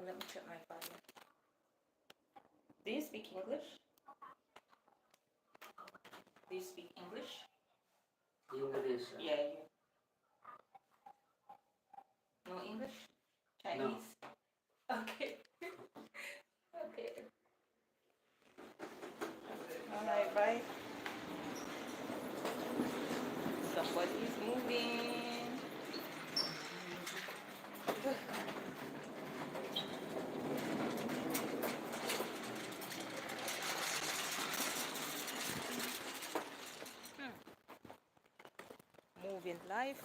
let me check my volume. Do you speak English? Do you speak English? English. Yeah, you. No English? Chinese? No. Okay. Okay. Alright, bye. Somebody's moving. Moving life.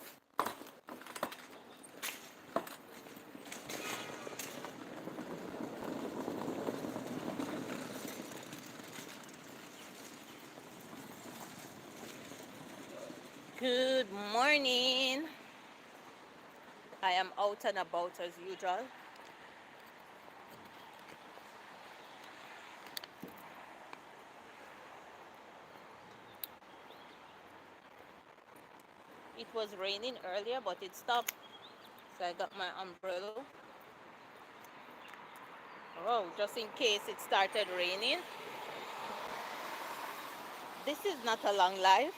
Good morning. I am out and about as usual. It was raining earlier, but it stopped. So I got my umbrella. Oh, just in case it started raining. This is not a long life.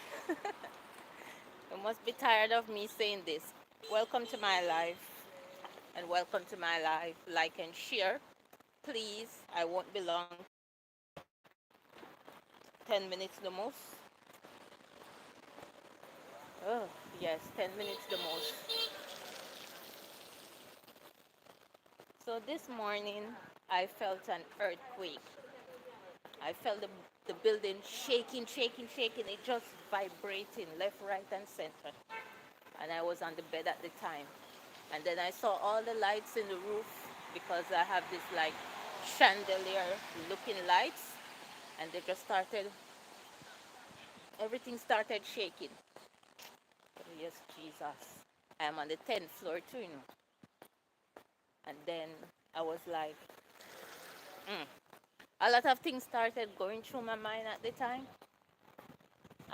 You must be tired of me saying this. Welcome to my life. And welcome to my life. Like and share. Please, I won't be long. 10 minutes the most. Oh, yes, 10 minutes the most. So this morning, I felt an earthquake. I felt the building shaking, shaking, shaking. It just vibrating left, right, and center. And I was on the bed at the time. And then I saw all the lights in the roof because I have this like chandelier looking lights. And they just started, everything started shaking. Oh, yes, Jesus. I'm on the 10th floor too, you know. And then I was like, a lot of things started going through my mind at the time.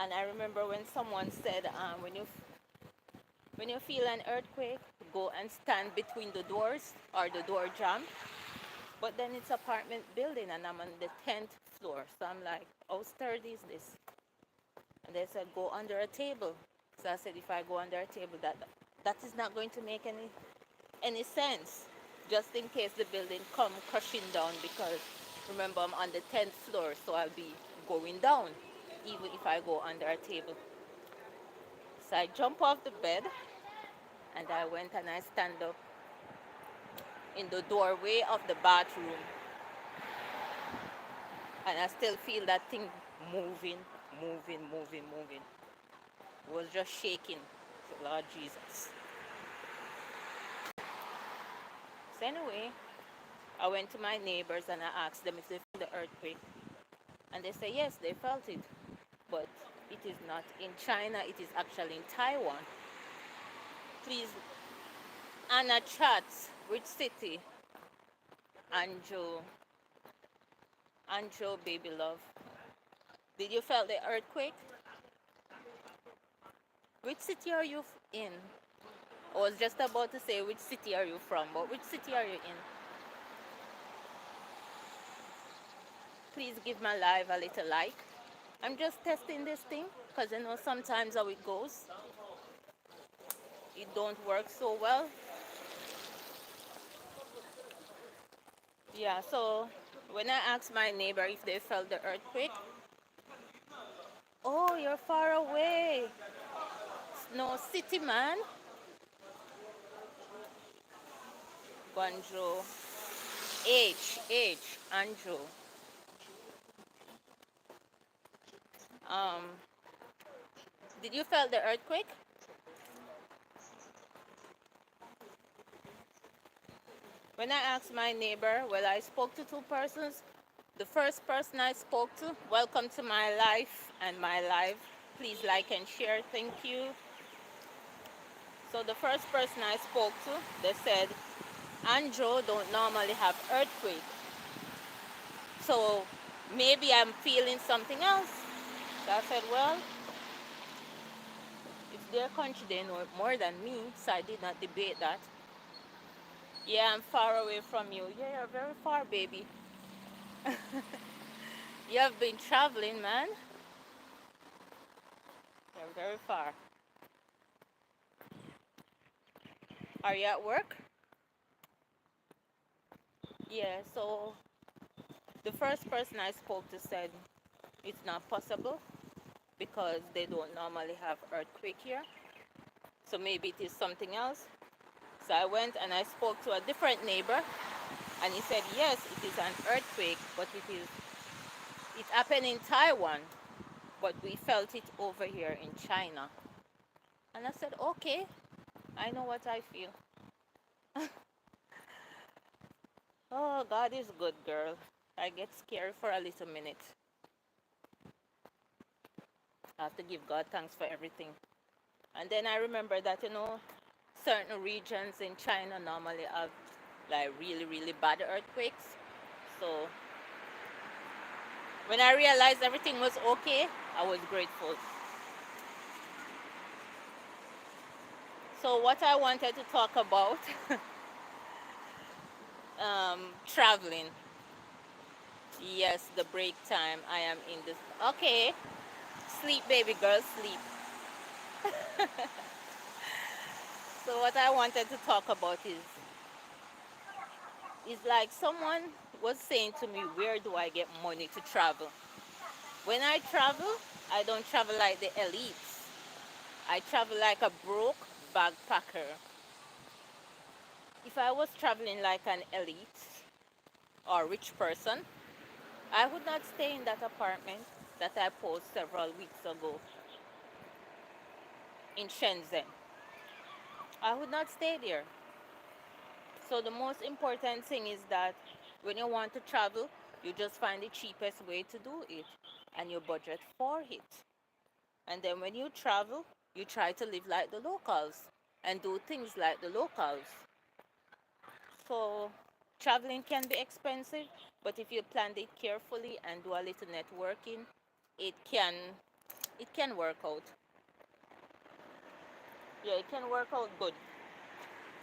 And I remember when someone said, when you feel an earthquake, go and stand between the doors or the door jam. But then it's apartment building and I'm on the 10th floor. So I'm like, how sturdy is this? And they said, go under a table. So I said, if I go under a table, that is not going to make any sense. Just in case the building come crashing down because remember I'm on the 10th floor, so I'll be going down even if I go under a table. So I jump off the bed and I went and I stand up in the doorway of the bathroom and I still feel that thing moving, moving, moving, moving. It was just shaking. Lord Jesus. So anyway, I went to my neighbors and I asked them if they felt the earthquake. And they say yes, they felt it. But it is not in China, it is actually in Taiwan. Please, Anna chats, which city? Anjo, Anjo, baby love. Did you feel the earthquake? Which city are you in? I was just about to say which city are you from, but which city are you in? Please give my live a little like. I'm just testing this thing because you know sometimes how it goes. It don't work so well. Yeah, so when I asked my neighbor if they felt the earthquake, oh, you're far away. No city man. Guangzhou. Anzhou. Um, did you feel the earthquake? When I asked my neighbor, well, I spoke to two persons. The first person I spoke to, welcome to my life and my life. Please like and share. Thank you. So the first person I spoke to, they said, Anzhou don't normally have earthquake. So maybe I'm feeling something else. So I said, well, it's their country, they know more than me, so I did not debate that. Yeah, I'm far away from you. Yeah, you're very far, baby. You have been traveling, man. You're very far. Are you at work? Yeah, so the first person I spoke to said it's not possible because they don't normally have earthquake here. So maybe it is something else. So I went and I spoke to a different neighbor and he said yes, it is an earthquake, but it happened in Taiwan, but we felt it over here in China. And I said, okay, I know what I feel. Oh, God is good, girl. I get scared for a little minute. I have to give God thanks for everything. And then I remember that, certain regions in China normally have like really, really bad earthquakes. So when I realized everything was okay, I was grateful. So what I wanted to talk about, traveling. Yes, the break time. I am in this. Okay, sleep, baby girl, sleep. So what I wanted to talk about is like someone was saying to me, where do I get money to travel? When I travel, I don't travel like the elites. I travel like a broke backpacker. If I was traveling like an elite or rich person, I would not stay in that apartment that I posted several weeks ago in Shenzhen. I would not stay there. So the most important thing is that when you want to travel, you just find the cheapest way to do it and you budget for it. And then when you travel, you try to live like the locals and do things like the locals. So traveling can be expensive, but if you plan it carefully and do a little networking, it can it can work out. Yeah, it can work out good.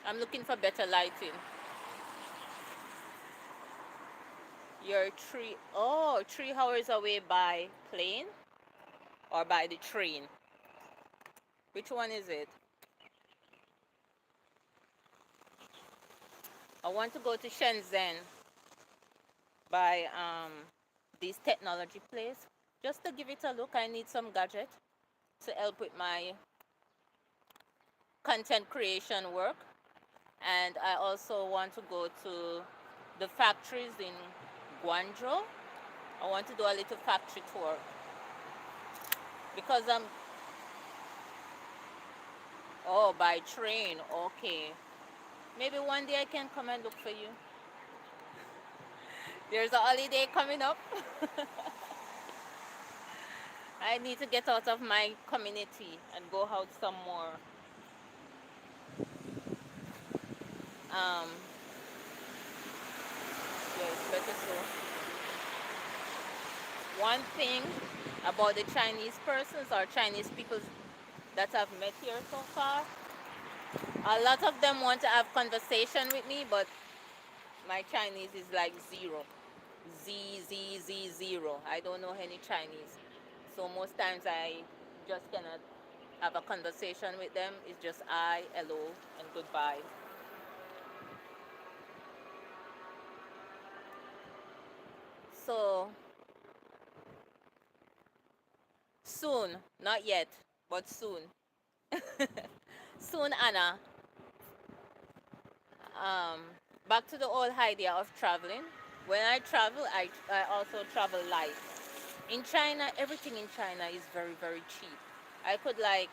I'm looking for better lighting. You're 3 hours away by plane or by the train. Which one is it? I want to go to Shenzhen by this technology place just to give it a look. I need some gadget to help with my content creation work, and I also want to go to the factories in Guangzhou. I want to do a little factory tour because I'm by train. Okay, maybe one day I can come and look for you. There's a holiday coming up. I need to get out of my community and go out some more. Um, yeah, it's better so. One thing about the Chinese persons or Chinese people that I've met here so far, a lot of them want to have conversation with me, but my Chinese is like zero. Z, Z, Z, zero. I don't know any Chinese. So most times I just cannot have a conversation with them. It's just I, hello, and goodbye. So soon, not yet, but soon. Soon, Anna. Um, Back to the old idea of traveling. When I travel, I also travel light. In China, everything in China is very, very cheap. I could like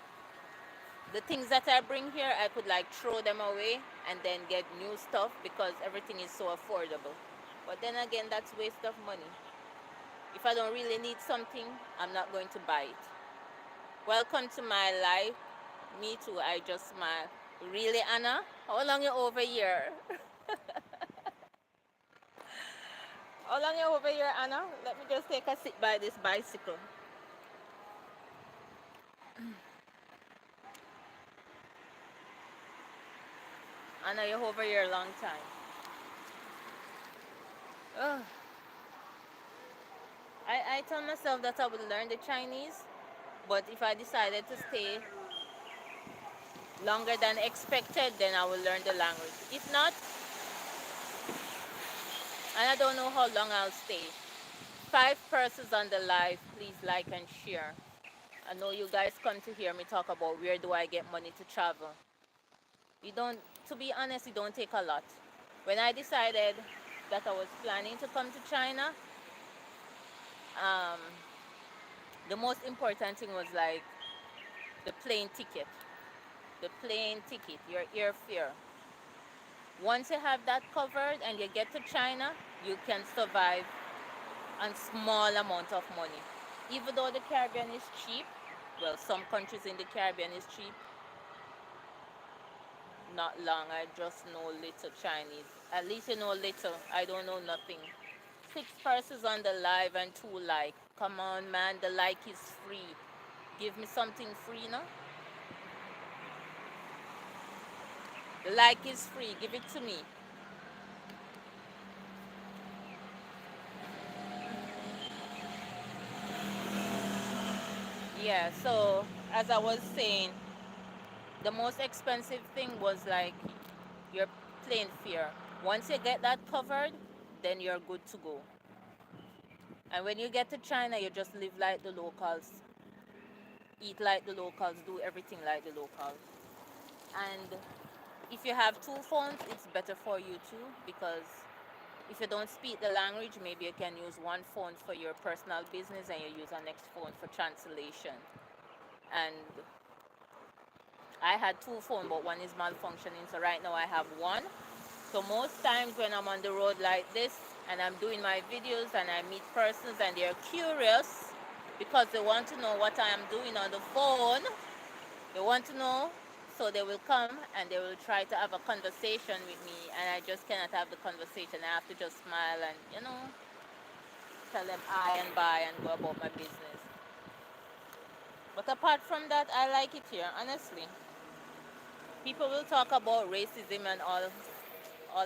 the things that I bring here, I could like throw them away and then get new stuff because everything is so affordable. But then again, that's waste of money. If I don't really need something, I'm not going to buy it. Welcome to my life. Me too, I just smile. Really, Anna? How long you over here? How long you over here, Anna? Let me just take a sit by this bicycle. I know you're over here a long time. Ugh. I told myself that I would learn the Chinese, but if I decided to stay longer than expected, then I will learn the language. If not, and I don't know how long I'll stay. 5 persons on the live, please like and share. I know you guys come to hear me talk about where do I get money to travel. You don't, to be honest, it don't take a lot. When I decided that I was planning to come to China, um, the most important thing was like the plane ticket. The plane ticket, your airfare. Once you have that covered and you get to China, you can survive on small amount of money. Even though the Caribbean is cheap, well, some countries in the Caribbean is cheap. Not long, I just know little Chinese. At least you know little. I don't know nothing. 6 persons on the live and 2 like. Come on, man, the like is free. Give me something free, no? The like is free. Give it to me. Yeah, so as I was saying, the most expensive thing was like your plane fare. Once you get that covered, then you're good to go. And when you get to China, you just live like the locals, eat like the locals, do everything like the locals. And if you have 2 phones, it's better for you too, because if you don't speak the language, maybe you can use one phone for your personal business and you use a next phone for translation. And I had 2 phones, but one is malfunctioning, so right now I have one. So most times when I'm on the road like this and I'm doing my videos and I meet persons and they're curious because they want to know what I am doing on the phone, they want to know, so they will come and they will try to have a conversation with me, and I just cannot have the conversation. I have to just smile and, tell them I and bye and go about my business. But apart from that, I like it here, honestly. People will talk about racism and all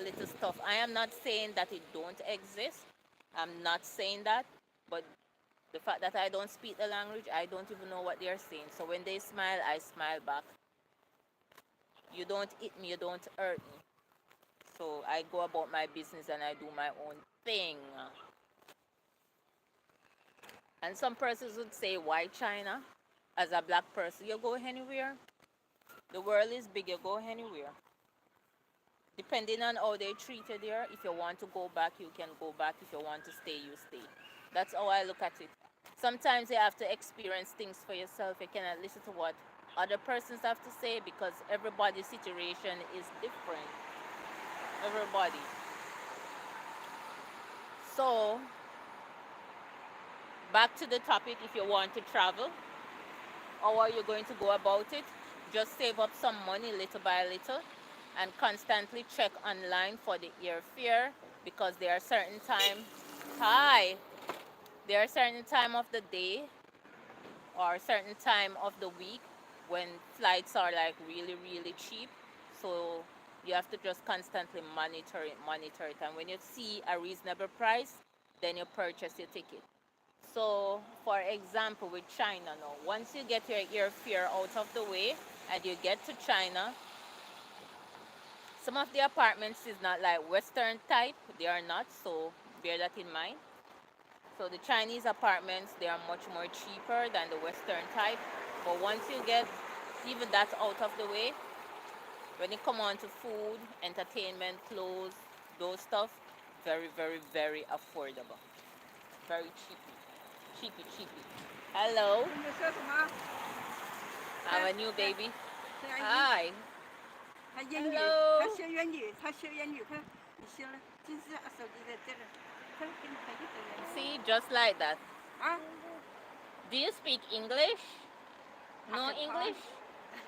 little stuff. I am not saying that it don't exist. I'm not saying that, but the fact that I don't speak the language, I don't even know what they're saying. So when they smile, I smile back. You don't hit me, you don't hurt me. So I go about my business and I do my own thing. And some persons would say, why China? As a black person, you go anywhere. The world is big, you go anywhere. Depending on how they treat you there, if you want to go back, you can go back. If you want to stay, you stay. That's how I look at it. Sometimes you have to experience things for yourself. You cannot listen to what other persons have to say, because everybody's situation is different. Everybody. So, back to the topic, if you want to travel, how are you going to go about it? Just save up some money little by little and constantly check online for the airfare, because there are certain time of the day or certain time of the week when flights are like really really cheap. So you have to just constantly monitor it, and when you see a reasonable price, then you purchase your ticket. So for example, with China now, once you get your airfare out of the way and you get to China, some of the apartments is not like Western type, they are not, so bear that in mind. So the Chinese apartments, they are much more cheaper than the Western type. But once you get even that out of the way, when you come on to food, entertainment, clothes, those stuff, very, very, very affordable. Very cheapy. Cheapy, cheapy. Hello, 你说什么？ I have a new baby. 这样 Hi. 他英语， Hello 他学英语，他学英语，他你行了，真是手机在这儿，他给你拍就得了。 See, just like that. 啊， Do you speak English? No Apapa. English?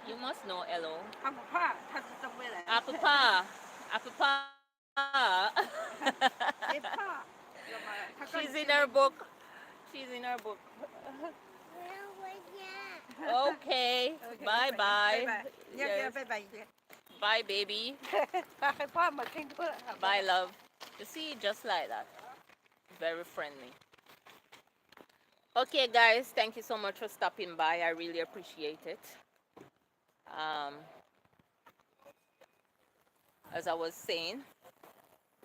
You must know hello. 他不怕，他是中国人。 Apapa. Apapa. 别怕，知道吗？他告诉 She's 你 in her book. She's in her book. Okay. OK， Bye 拜 bye. 拜，你要给他 Yes. 拜拜一遍。Bye, baby. ให้พ่อมาทิ้งด้วย Bye, love. You see, just like that. Very friendly. Okay, guys, thank you so much for stopping by. I really appreciate it. Um, as I was saying,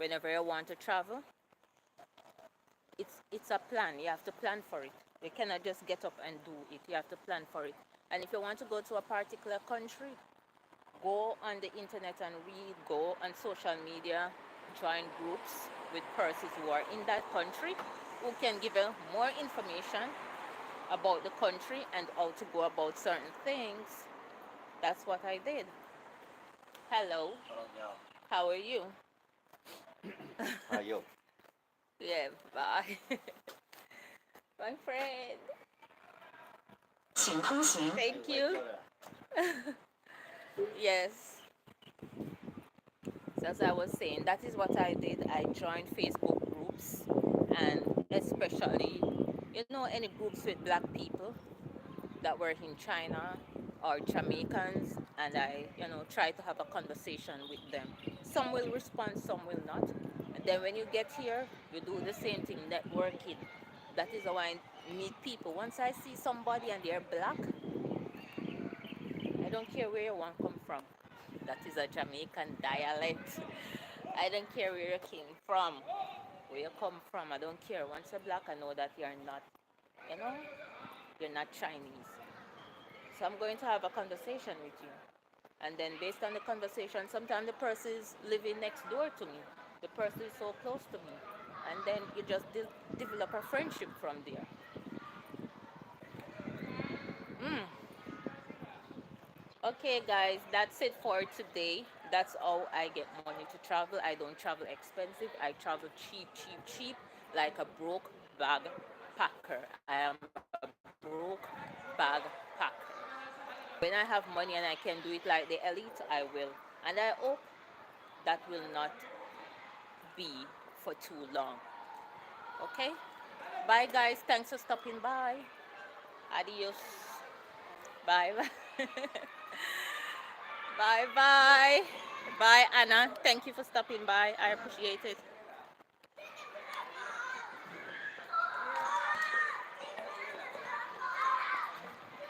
whenever you want to travel, it's a plan. You have to plan for it. You cannot just get up and do it. You have to plan for it. And if you want to go to a particular country, go on the internet and read, go on social media, join groups with persons who are in that country who can give you more information about the country and how to go about certain things. That's what I did. Hello, how are you? How are you? Yeah, bye. My friend. Thank you. Yes. So as I was saying, that is what I did. I joined Facebook groups, and especially, any groups with black people that were in China or Jamaicans, and I, try to have a conversation with them. Some will respond, some will not. And then when you get here, you do the same thing, networking. That is how I meet people. Once I see somebody and they're black, I don't care where you want to come from. That is a Jamaican dialect. I don't care where you came from, where you come from. I don't care. Once you're black, I know that you're not, you know, you're not Chinese. So I'm going to have a conversation with you. And then based on the conversation, sometimes the person is living next door to me. The person is so close to me. And then you just develop a friendship from there. Okay, guys, that's it for today. That's how I get money to travel. I don't travel expensive. I travel cheap, cheap, cheap, like a broke bag packer. I am a broke bag packer. When I have money and I can do it like the elite, I will. And I hope that will not be for too long. Okay? Bye, guys. Thanks for stopping by. Adios. Bye bye. Bye bye. Bye, Anna. Thank you for stopping by. I appreciate it.